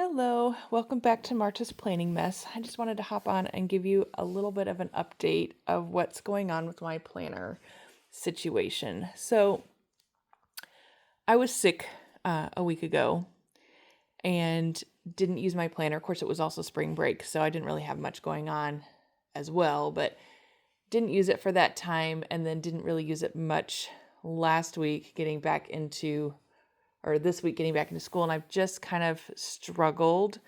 Hello, welcome back to Marta's Planning Mess. I just wanted to hop on and give you a little bit of an update of what's going on with my planner situation. So, I was sick a week ago and didn't use my planner. Of course, it was also spring break, so I didn't really have much going on as well, but didn't use it for that time and then didn't really use it much last week this week getting back into school, and I've just kind of struggled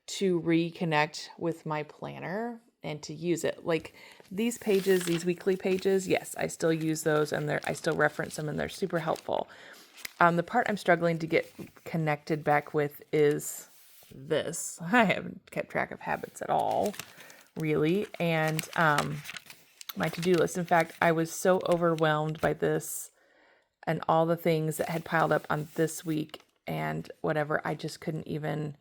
to reconnect with my planner and to use it. Like these pages, these weekly pages, yes, I still use those and I still reference them and they're super helpful. The part I'm struggling to get connected back with is this. I haven't kept track of habits at all, really. And my to-do list. In fact, I was so overwhelmed by this and all the things that had piled up on this week and whatever, I just couldn't even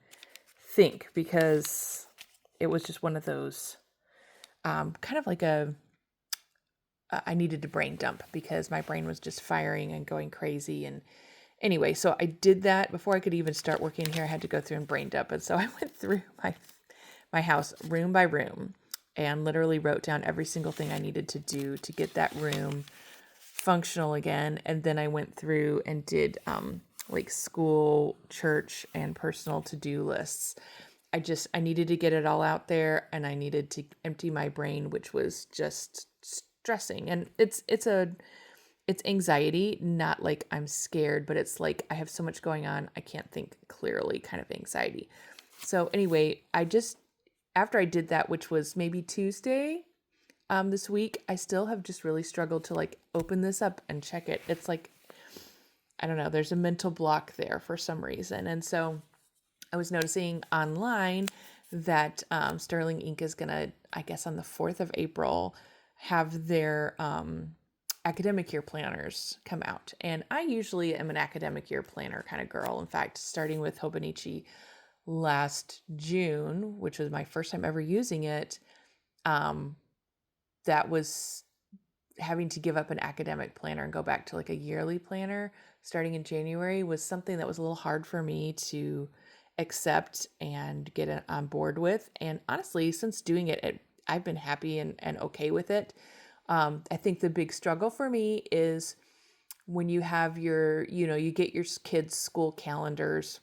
think because it was just one of those kind of like I needed to brain dump because my brain was just firing and going crazy. And anyway, so I did that before I could even start working here. I had to go through and brain dump. And so I went through my house room by room and literally wrote down every single thing I needed to do to get that room functional again. And then I went through and did like school, church, and personal to-do lists. I needed to get it all out there and I needed to empty my brain, which was just stressing. And it's anxiety, not like I'm scared, but it's like I have so much going on, I can't think clearly kind of anxiety. So anyway, after I did that, which was maybe Tuesday, this week, I still have just really struggled to like open this up and check it. It's like, I don't know, there's a mental block there for some reason. And so I was noticing online that Sterling Inc. is going to, I guess on the 4th of April, have their academic year planners come out. And I usually am an academic year planner kind of girl. In fact, starting with Hobonichi last June, which was my first time ever using it, that was having to give up an academic planner and go back to like a yearly planner starting in January was something that was a little hard for me to accept and get on board with. And honestly, since doing it, I've been happy and okay with it. I think the big struggle for me is when you have you get your kids' school calendars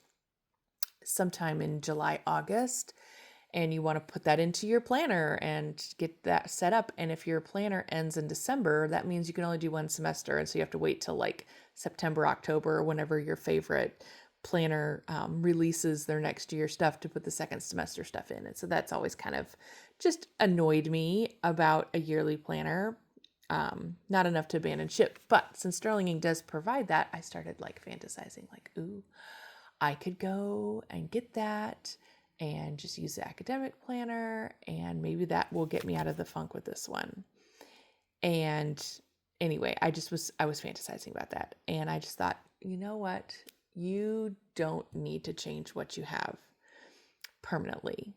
sometime in July, August, and you want to put that into your planner and get that set up. And if your planner ends in December, that means you can only do one semester. And so you have to wait till like September, October, whenever your favorite planner releases their next year stuff to put the second semester stuff in. And so that's always kind of just annoyed me about a yearly planner. Not enough to abandon ship. But since Sterling Inc. does provide that, I started like fantasizing like, ooh, I could go and get that and just use the academic planner, and maybe that will get me out of the funk with this one. And anyway, I was fantasizing about that. And I just thought, you know what? You don't need to change what you have permanently.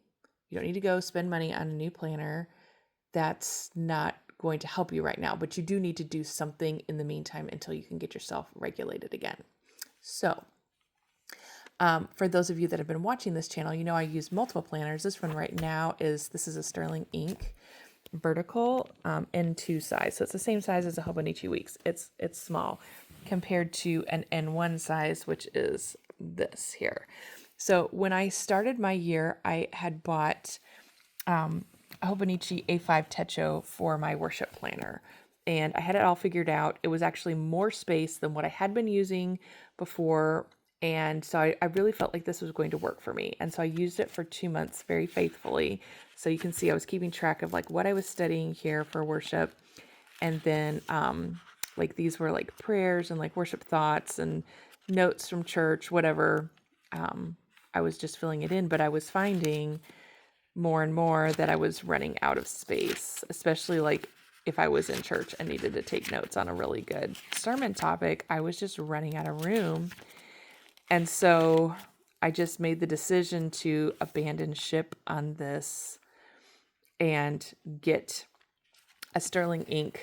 You don't need to go spend money on a new planner. That's not going to help you right now, but you do need to do something in the meantime until you can get yourself regulated again. So, for those of you that have been watching this channel, you know I use multiple planners. This one right now is a Sterling Inc. vertical N2 size. So it's the same size as a Hobonichi Weeks. It's small compared to an N1 size, which is this here. So when I started my year, I had bought a Hobonichi A5 Techo for my worship planner. And I had it all figured out. It was actually more space than what I had been using before. And so I really felt like this was going to work for me. And so I used it for 2 months very faithfully. So you can see I was keeping track of like what I was studying here for worship. And then like these were like prayers and like worship thoughts and notes from church, whatever. I was just filling it in, but I was finding more and more that I was running out of space, especially like if I was in church and needed to take notes on a really good sermon topic, I was just running out of room. And so I just made the decision to abandon ship on this and get a Sterling Inc.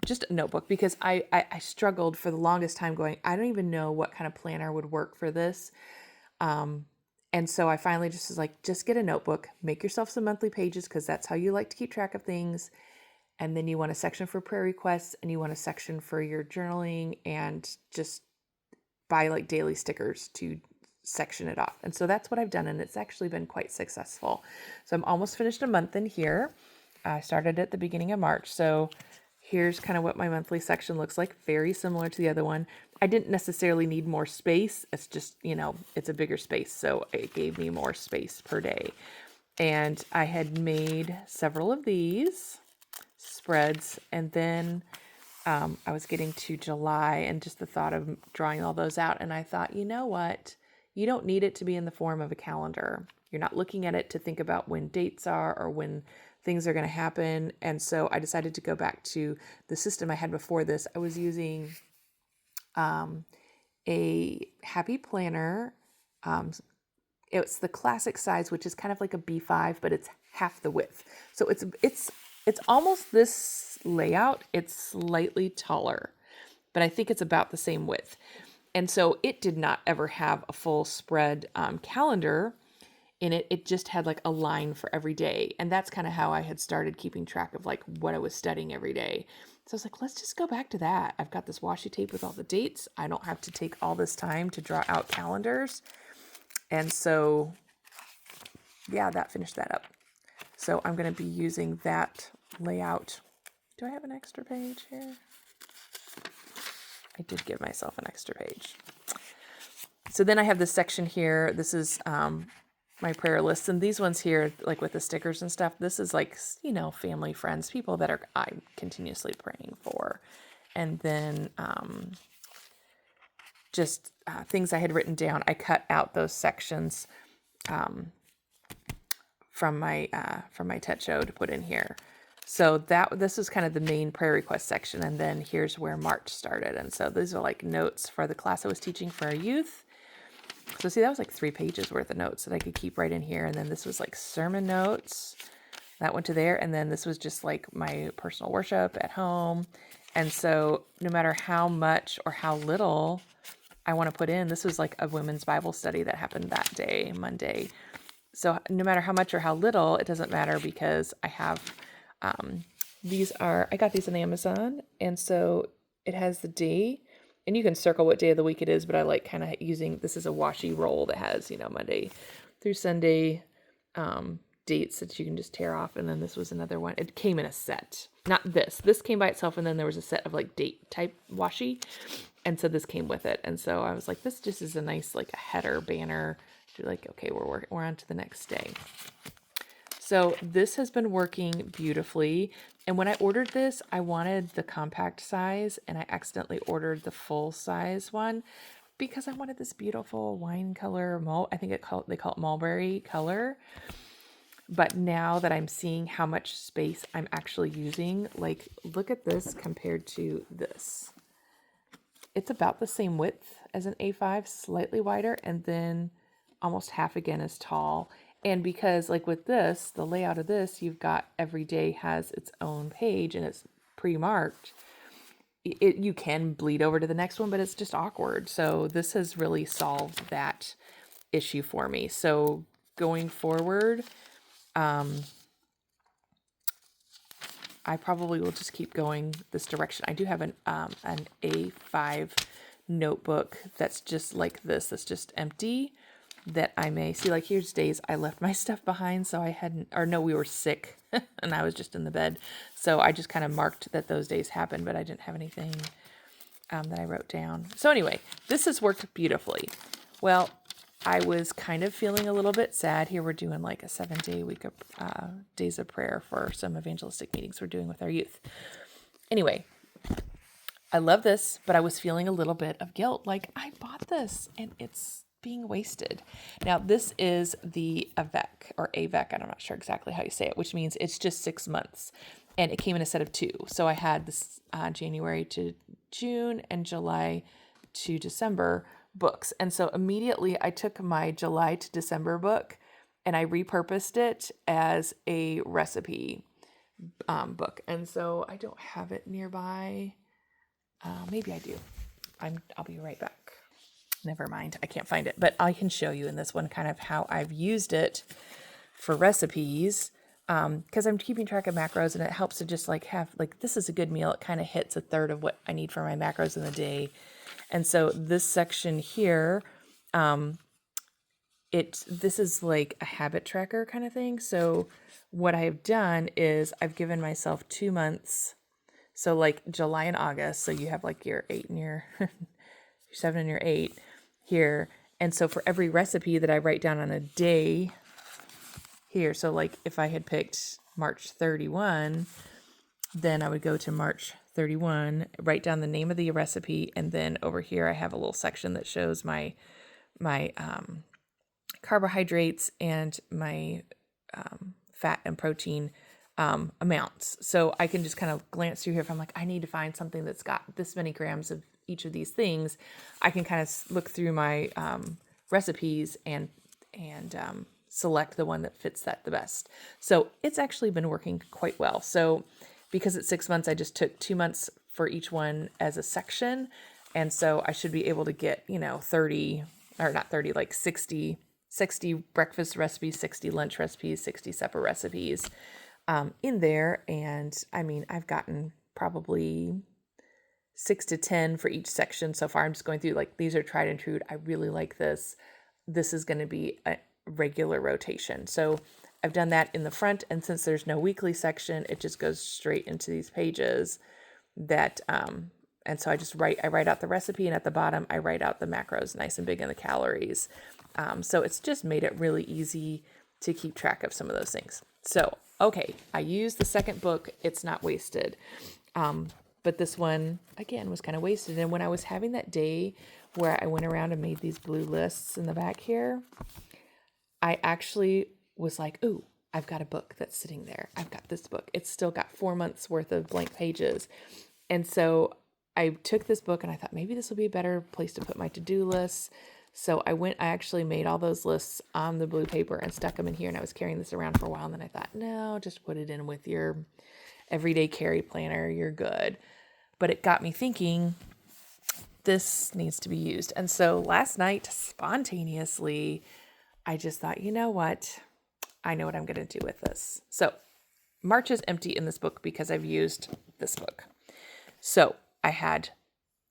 Just a notebook, because I struggled for the longest time going, I don't even know what kind of planner would work for this. And so I finally just was like, just get a notebook, make yourself some monthly pages because that's how you like to keep track of things. And then you want a section for prayer requests and you want a section for your journaling, and just buy like daily stickers to section it off. And so that's what I've done, and it's actually been quite successful. So I'm almost finished a month in here. I started at the beginning of March. So here's kind of what my monthly section looks like. Very similar to the other one. I didn't necessarily need more space. It's just, it's a bigger space. So it gave me more space per day. And I had made several of these spreads, and then I was getting to July and just the thought of drawing all those out. And I thought, you know what? You don't need it to be in the form of a calendar. You're not looking at it to think about when dates are or when things are going to happen. And so I decided to go back to the system I had before this. I was using a happy planner. It's the classic size, which is kind of like a B5, but it's half the width. So it's almost this layout. It's slightly taller, but I think it's about the same width. And so it did not ever have a full spread calendar in it. It just had like a line for every day. And that's kind of how I had started keeping track of like what I was studying every day. So I was like, let's just go back to that. I've got this washi tape with all the dates. I don't have to take all this time to draw out calendars. And so, yeah, that finished that up. So I'm going to be using that layout. Do I have an extra page here? I did give myself an extra page. So then I have this section here. This is my prayer list. And these ones here, like with the stickers and stuff, this is like, family, friends, people that I'm continuously praying for. And then just things I had written down. I cut out those sections from my Techo to put in here. So this was kind of the main prayer request section, and then here's where March started. And so these are like notes for the class I was teaching for our youth. So see, that was like 3 pages worth of notes that I could keep right in here. And then this was like sermon notes. That went to there. And then this was just like my personal worship at home. And so no matter how much or how little I want to put in, this was like a women's Bible study that happened that day, Monday. So no matter how much or how little, it doesn't matter because I have, I got these on Amazon. And so it has the day, and you can circle what day of the week it is, but I like kind of using, this is a washi roll that has, Monday through Sunday dates that you can just tear off. And then this was another one. It came in a set. Not this. This came by itself, and then there was a set of like date type washi. And so this came with it. And so I was like, this just is a nice like a header banner to like, okay, we're on to the next day. So this has been working beautifully. And when I ordered this, I wanted the compact size, and I accidentally ordered the full size one because I wanted this beautiful wine color. I think they call it mulberry color. But now that I'm seeing how much space I'm actually using, like look at this compared to this. It's about the same width as an A5, slightly wider, and then almost half again as tall. And because like with this, the layout of this, you've got every day has its own page and it's pre-marked. You can bleed over to the next one, but it's just awkward. So this has really solved that issue for me. So going forward, I probably will just keep going this direction. I do have an A5 notebook that's just like this. That's just empty, that I may see, like here's days I left my stuff behind, so I hadn't, or no, we were sick and I was just in the bed. So I just kind of marked that those days happened, but I didn't have anything that I wrote down. So anyway, this has worked beautifully. Well, I was kind of feeling a little bit sad. Here we're doing like a 7-day week of days of prayer for some evangelistic meetings we're doing with our youth. Anyway, I love this, but I was feeling a little bit of guilt. Like I bought this and it's being wasted. Now this is the AVEC or AVEC. I'm not sure exactly how you say it, which means it's just 6 months. And it came in a set of 2. So I had this January to June and July to December books. And so immediately I took my July to December book and I repurposed it as a recipe book. And so I don't have it nearby. Maybe I do. I'll be right back. never mind. I can't find it, but I can show you in this one kind of how I've used it for recipes. Because I'm keeping track of macros, and it helps to just like have like, this is a good meal. It kind of hits a third of what I need for my macros in the day. And so this section here, this is like a habit tracker kind of thing. So what I've done is I've given myself 2 months. So like July and August. So you have like your 8 and your 7 and your 8 here. And so for every recipe that I write down on a day here, so like if I had picked March 31, then I would go to March 31, write down the name of the recipe, and then over here I have a little section that shows my carbohydrates and my fat and protein amounts. So I can just kind of glance through here. If I'm like, I need to find something that's got this many grams of each of these things, I can kind of look through my recipes and select the one that fits that the best. So it's actually been working quite well. So because it's 6 months, I just took 2 months for each one as a section. And so I should be able to get, 30, or not 30, like 60 breakfast recipes, 60 lunch recipes, 60 supper recipes in there. And I mean, I've gotten probably 6 to 10 for each section so far. I'm just going through like, these are tried and true. I really like this. This is going to be a regular rotation. So I've done that in the front. And since there's no weekly section, it just goes straight into these pages that, and so I write out the recipe, and at the bottom, I write out the macros nice and big and the calories. So it's just made it really easy to keep track of some of those things. So, okay, I used the second book, It's Not Wasted. But this one, again, was kind of wasted. And when I was having that day where I went around and made these blue lists in the back here, I actually was like, ooh, I've got a book that's sitting there. I've got this book. It's still got 4 months worth of blank pages. And so I took this book and I thought maybe this will be a better place to put my to-do lists. So I actually made all those lists on the blue paper and stuck them in here. And I was carrying this around for a while. And then I thought, no, just put it in with your everyday carry planner. You're good. But it got me thinking, this needs to be used. And so last night, spontaneously, I just thought, you know what? I know what I'm going to do with this. So March is empty in this book because I've used this book. So I had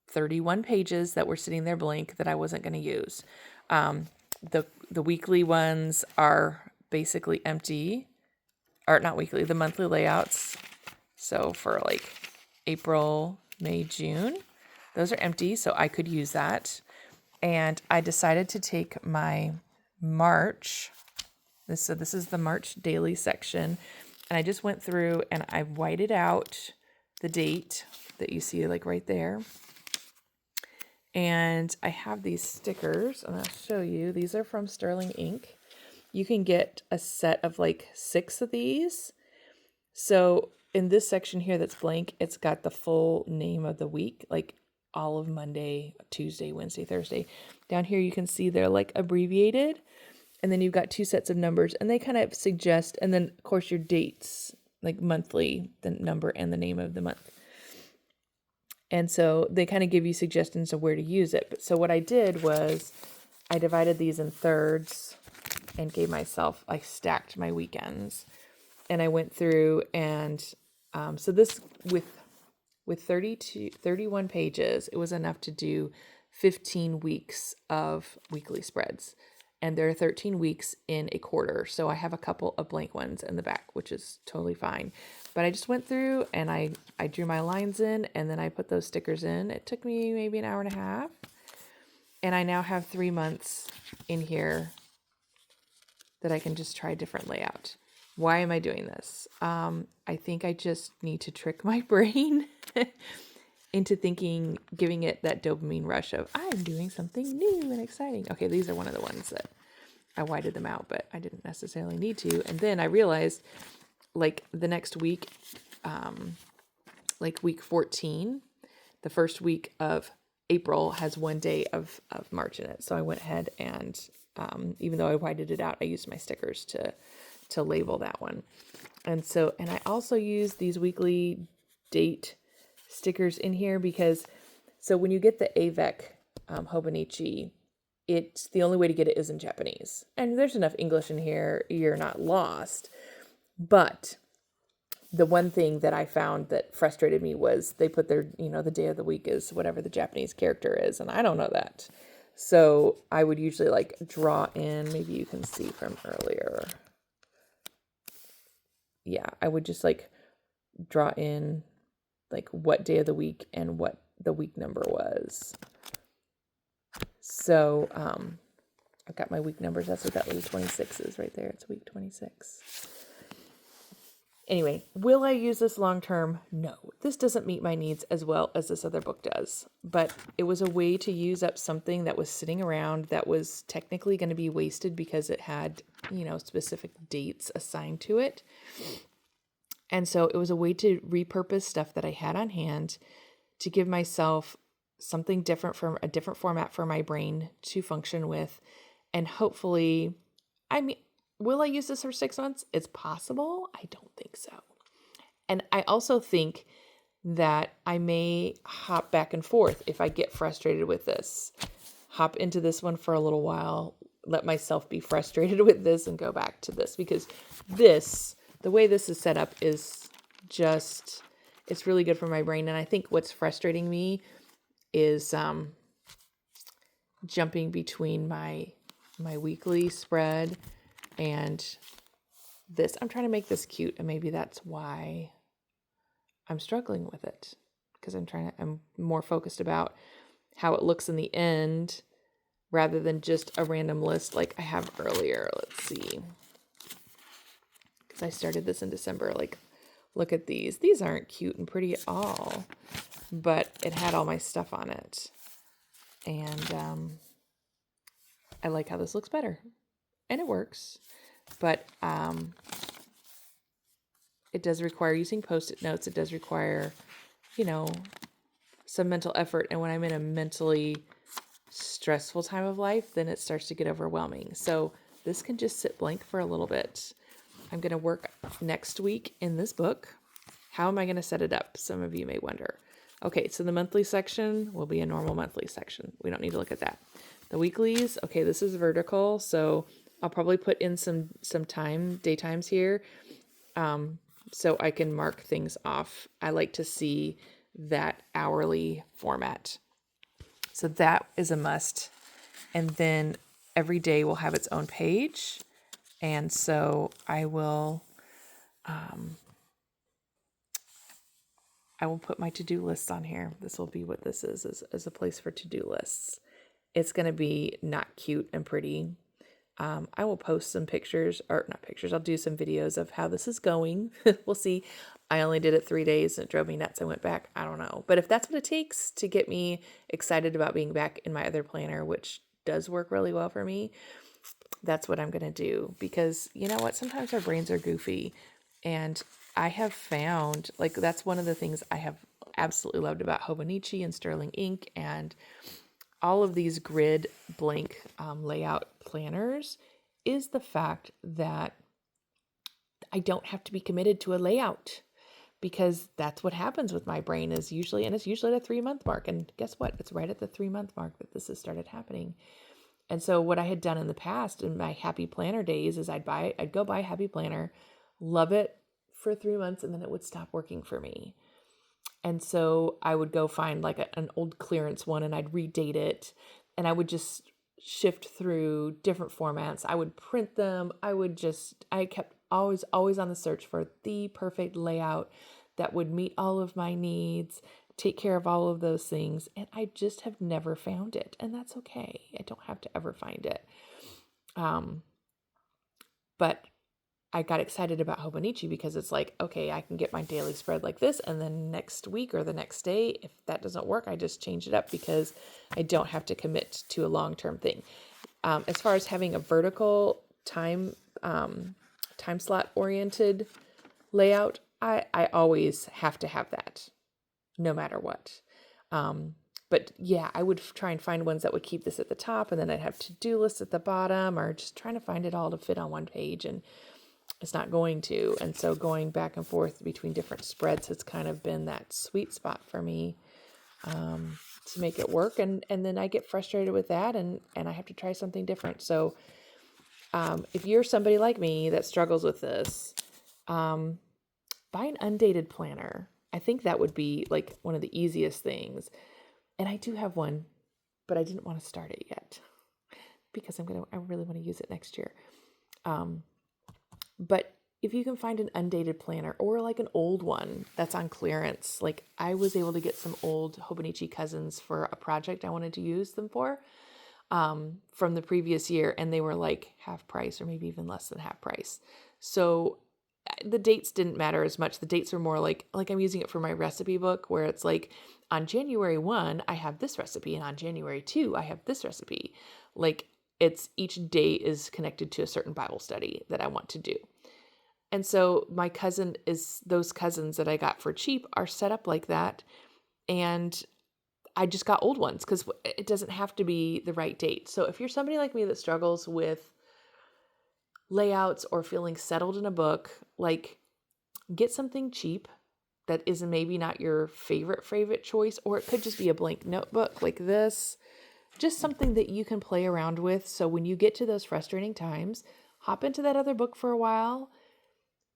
31 pages that were sitting there blank that I wasn't going to use. The weekly ones are basically empty, or not weekly, the monthly layouts. So for like April, May, June, those are empty. So I could use that. And I decided to take my March. So this is the March daily section. And I just went through and I whited out the date that you see like right there. And I have these stickers, and I'll show you. These are from Sterling Ink. You can get a set of like 6 of these. So in this section here that's blank, it's got the full name of the week, like all of Monday, Tuesday, Wednesday, Thursday. Down here you can see they're like abbreviated. And then you've got 2 sets of numbers, and they kind of suggest, and then of course your dates, like monthly, the number and the name of the month. And so they kind of give you suggestions of where to use it. But so what I did was I divided these in thirds and gave myself, I stacked my weekends. And I went through and so this with 31 pages, it was enough to do 15 weeks of weekly spreads. And there are 13 weeks in a quarter. So I have a couple of blank ones in the back, which is totally fine. But I just went through and I drew my lines in, and then I put those stickers in. It took me maybe an hour and a half. And I now have 3 months in here that I can just try a different layout. Why am I doing this? I think I just need to trick my brain into thinking, giving it that dopamine rush of, I'm doing something new and exciting. Okay, these are one of the ones that I whited them out, but I didn't necessarily need to. And then I realized, like the next week, like week 14, the first week of April has 1 day of March in it. So I went ahead and, even though I whited it out, I used my stickers to label that one. And I also use these weekly date stickers in here because, so when you get the AVEC Hobonichi, it's the only way to get it is in Japanese. And there's enough English in here, you're not lost. But the one thing that I found that frustrated me was they put their, the day of the week is whatever the Japanese character is, and I don't know that. So I would usually like draw in, maybe you can see from earlier. Yeah, I would just like draw in like what day of the week and what the week number was. So I've got my week numbers. That's what that little 26 is right there. It's week 26. Anyway, will I use this long term? No. This doesn't meet my needs as well as this other book does. But it was a way to use up something that was sitting around that was technically going to be wasted because it had, specific dates assigned to it. And so it was a way to repurpose stuff that I had on hand to give myself something different, from a different format for my brain to function with. And hopefully, will I use this for 6 months? It's possible. I don't think so. And I also think that I may hop back and forth if I get frustrated with this. Hop into this one for a little while, let myself be frustrated with this and go back to this, because the way this is set up is just, it's really good for my brain. And I think what's frustrating me is jumping between my weekly spread and this. I'm trying to make this cute, and maybe that's why I'm struggling with it, because I'm more focused about how it looks in the end rather than just a random list like I have earlier. Let's see. Because I started this in December. Like, look at these. These aren't cute and pretty at all, but it had all my stuff on it. And I like how this looks better. And it works. But it does require using Post-it notes. It does require, some mental effort. And when I'm in a mentally stressful time of life, then it starts to get overwhelming. So this can just sit blank for a little bit. I'm going to work next week in this book. How am I going to set it up? Some of you may wonder. Okay, so the monthly section will be a normal monthly section. We don't need to look at that. The weeklies, okay, this is vertical, so I'll probably put in some daytimes here, so I can mark things off. I like to see that hourly format. So that is a must. And then every day will have its own page. And so I will put my to-do lists on here. This will be what this is a place for to-do lists. It's going to be not cute and pretty. I will post some pictures, or not pictures, I'll do some videos of how this is going. We'll see. I only did it 3 days and it drove me nuts. I went back. I don't know. But if that's what it takes to get me excited about being back in my other planner, which does work really well for me, that's what I'm going to do. Because you know what? Sometimes our brains are goofy. And I have found, like, that's one of the things I have absolutely loved about Hobonichi and Sterling Ink and all of these grid blank layout planners, is the fact that I don't have to be committed to a layout, because that's what happens with my brain is usually, and it's usually at a 3-month mark. And guess what? It's right at the 3-month mark that this has started happening. And so what I had done in the past in my happy planner days is I'd go buy a happy planner, love it for 3 months, and then it would stop working for me. And so I would go find like an old clearance one, and I'd redate it, and I would just shift through different formats. I would print them. I kept always on the search for the perfect layout that would meet all of my needs, take care of all of those things. And I just have never found it. And that's okay. I don't have to ever find it. But I got excited about Hobonichi because it's like, okay, I can get my daily spread like this. And then next week or the next day, if that doesn't work, I just change it up because I don't have to commit to a long-term thing. As far as having a vertical time slot oriented layout, I always have to have that no matter what. But yeah, I would try and find ones that would keep this at the top, and then I'd have to-do lists at the bottom, or just trying to find it all to fit on one page, and it's not going to. And so going back and forth between different spreads has kind of been that sweet spot for me. to make it work. And then I get frustrated with that, and I have to try something different. So if you're somebody like me that struggles with this, buy an undated planner. I think that would be like one of the easiest things. And I do have one, but I didn't want to start it yet because I really want to use it next year. But if you can find an undated planner or like an old one that's on clearance, like I was able to get some old Hobonichi Cousins for a project I wanted to use them for, from the previous year, and they were like half price or maybe even less than half price. So the dates didn't matter as much. The dates were more like I'm using it for my recipe book, where it's like on January 1, I have this recipe, and on January 2, I have this recipe. Like it's each date is connected to a certain Bible study that I want to do. And so those cousins that I got for cheap are set up like that. And I just got old ones because it doesn't have to be the right date. So if you're somebody like me that struggles with layouts or feeling settled in a book, like get something cheap that is maybe not your favorite choice, or it could just be a blank notebook like this, just something that you can play around with. So when you get to those frustrating times, hop into that other book for a while,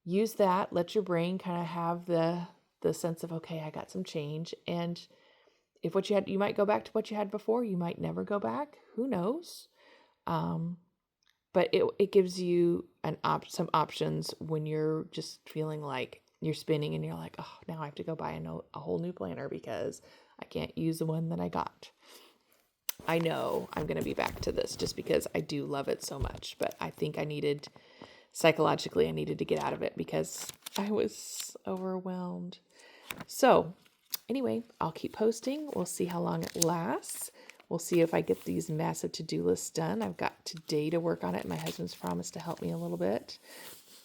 use that, let your brain kind of have the sense of, okay, I got some change. And if what you had, you might go back to what you had before, you might never go back, who knows? But it gives you some options when you're just feeling like you're spinning and you're like, oh, now I have to go buy a whole new planner because I can't use the one that I got. I know I'm going to be back to this just because I do love it so much, but I think psychologically, I needed to get out of it because I was overwhelmed. So anyway, I'll keep posting. We'll see how long it lasts. We'll see if I get these massive to-do lists done. I've got today to work on it. My husband's promised to help me a little bit.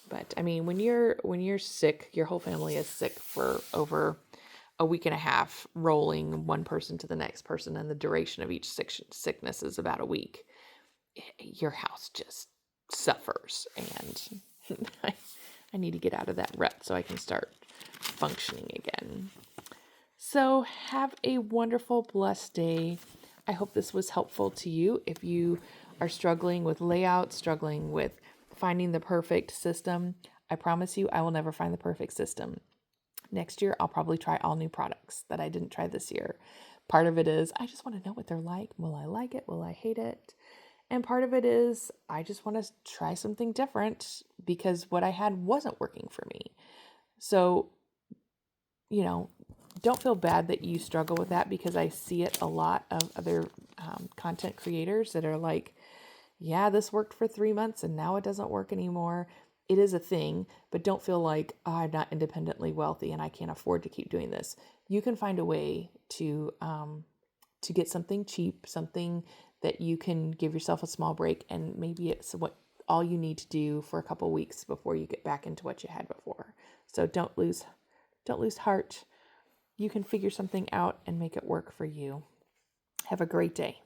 But I mean, when you're sick, your whole family is sick for over a week and a half, rolling one person to the next person, and the duration of each sickness is about a week. Your house just suffers, and I need to get out of that rut so I can start functioning again. So have a wonderful, blessed day. I hope this was helpful to you. If you are struggling with layout, struggling with finding the perfect system, I promise you I will never find the perfect system. Next year, I'll probably try all new products that I didn't try this year. Part of it is I just want to know what they're like. Will I like it? Will I hate it? And part of it is I just want to try something different because what I had wasn't working for me. So, don't feel bad that you struggle with that, because I see it a lot of other content creators that are like, yeah, this worked for 3 months and now it doesn't work anymore. It is a thing, but don't feel like, oh, I'm not independently wealthy and I can't afford to keep doing this. You can find a way to get something cheap, something that you can give yourself a small break, and maybe it's all you need to do for a couple weeks before you get back into what you had before. So don't lose heart. You can figure something out and make it work for you. Have a great day.